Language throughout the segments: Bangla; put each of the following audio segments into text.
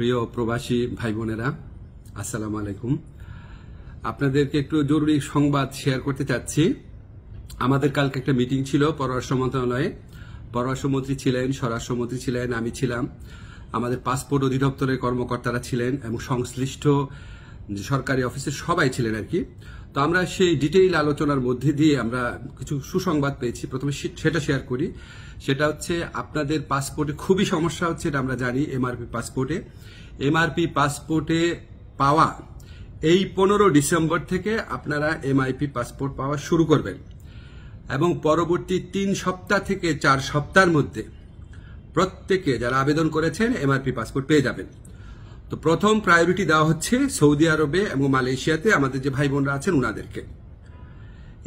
প্রিয় প্রবাসী ভাই বোনেরা, আসসালামু আলাইকুম। আপনাদেরকে একটু জরুরি সংবাদ শেয়ার করতে চাচ্ছি। আমাদের কালকে একটা মিটিং ছিল পররাষ্ট্র মন্ত্রণালয়ে। পররাষ্ট্রমন্ত্রী ছিলেন, স্বরাষ্ট্রমন্ত্রী ছিলেন, আমি ছিলাম, আমাদের পাসপোর্ট অধিদপ্তরের কর্মকর্তারা ছিলেন এবং সংশ্লিষ্ট যে সরকারি অফিসের সবাই ছিলেন আর কি। তো আমরা সেই ডিটেইল আলোচনার মধ্যে দিয়ে আমরা কিছু সুসংবাদ পেয়েছি। প্রথমে সেটা শেয়ার করি। সেটা হচ্ছে আপনাদের পাসপোর্টে খুবই সমস্যা হচ্ছে, এটা আমরা জানি। এমআরপি পাসপোর্টে পাওয়া এই 15 ডিসেম্বর থেকে আপনারা এমআইপি পাসপোর্ট পাওয়া শুরু করবেন এবং পরবর্তী 3 সপ্তাহ থেকে 4 সপ্তাহের মধ্যে প্রত্যেকে যারা আবেদন করেছেন এমআরপি পাসপোর্ট পেয়ে যাবেন। তো প্রথম প্রায়োরিটি দেওয়া হচ্ছে সৌদি আরবে এবং মালয়েশিয়াতে আমাদের যে ভাই বোনরা আছেন উনাদেরকে,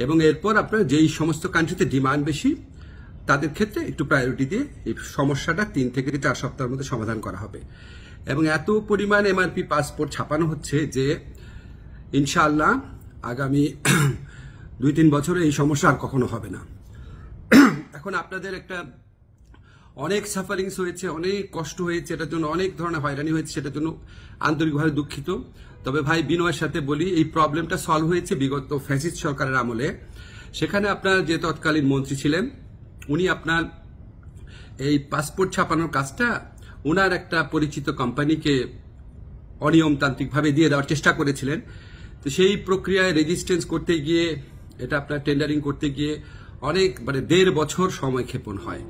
এবং এরপর আপনার যেই সমস্ত কান্ট্রিতে ডিমান্ড বেশি তাদের ক্ষেত্রে একটু প্রায়োরিটি দিয়ে এই সমস্যাটা 3 থেকে 4 সপ্তাহের মধ্যে সমাধান করা হবে। এবং এত পরিমাণ এমআরপি পাসপোর্ট ছাপানো হচ্ছে যে ইনশাআল্লাহ আগামী 2-3 বছরে এই সমস্যা আর কখনো হবে না। এখন আপনাদের একটা অনেক সাফারিংস হয়েছে, অনেক কষ্ট হয়েছে, এটার জন্য অনেক ধরনের হয়রানি হয়েছে, সেটার জন্য আন্তরিকভাবে দুঃখিত। তবে ভাই বিনয়ের সাথে বলি, এই প্রবলেমটা সলভ হয়েছে বিগত ফ্যাসিস্ট সরকারের আমলে। সেখানে আপনার যে তৎকালীন মন্ত্রী ছিলেন উনি আপনার এই পাসপোর্ট ছাপানোর কাজটা উনার একটা পরিচিত কোম্পানিকে অনিয়মতান্ত্রিকভাবে দিয়ে দেওয়ার চেষ্টা করেছিলেন। তো সেই প্রক্রিয়ায় রেজিস্ট্রেন্স করতে গিয়ে, এটা আপনার টেন্ডারিং করতে গিয়ে অনেক 1.5 বছর সময় ক্ষেপণ হয়।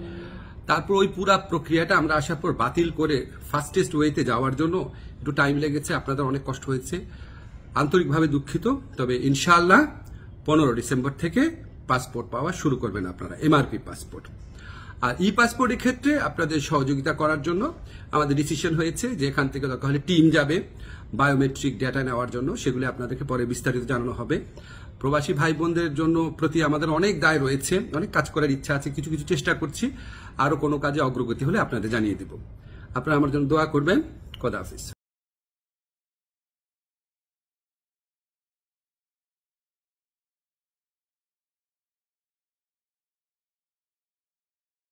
তারপর ওই পুরা প্রক্রিয়াটা আমরা আসার পর বাতিল করে ফাস্টেস্ট ওয়েতে যাওয়ার জন্য একটু টাইম লেগেছে, আপনাদের অনেক কষ্ট হয়েছে, আন্তরিকভাবে দুঃখিত। তবে ইনশাআল্লাহ 15 ডিসেম্বর থেকে পাসপোর্ট পাওয়া শুরু করবেন আপনারা, এমআরপি পাসপোর্ট। আর ই পাসপোর্টের ক্ষেত্রে আপনাদের সহযোগিতা করার জন্য আমাদের ডিসিশন হয়েছে যে এখান থেকে দরকার হলে টিম যাবে বায়োমেট্রিক ডেটা নেওয়ার জন্য, সেগুলি আপনাদেরকে পরে বিস্তারিত জানানো হবে। প্রবাসী ভাই বোনদের জন্য প্রতি আমাদের অনেক দায় রয়েছে, অনেক কাজ করার ইচ্ছা আছে, কিছু কিছু চেষ্টা করছি। আরো কোনো কাজে অগ্রগতি হলে আপনাদের জানিয়ে দেব। আপনারা আমার জন্য দোয়া করবেন। খোদা হাফেজ।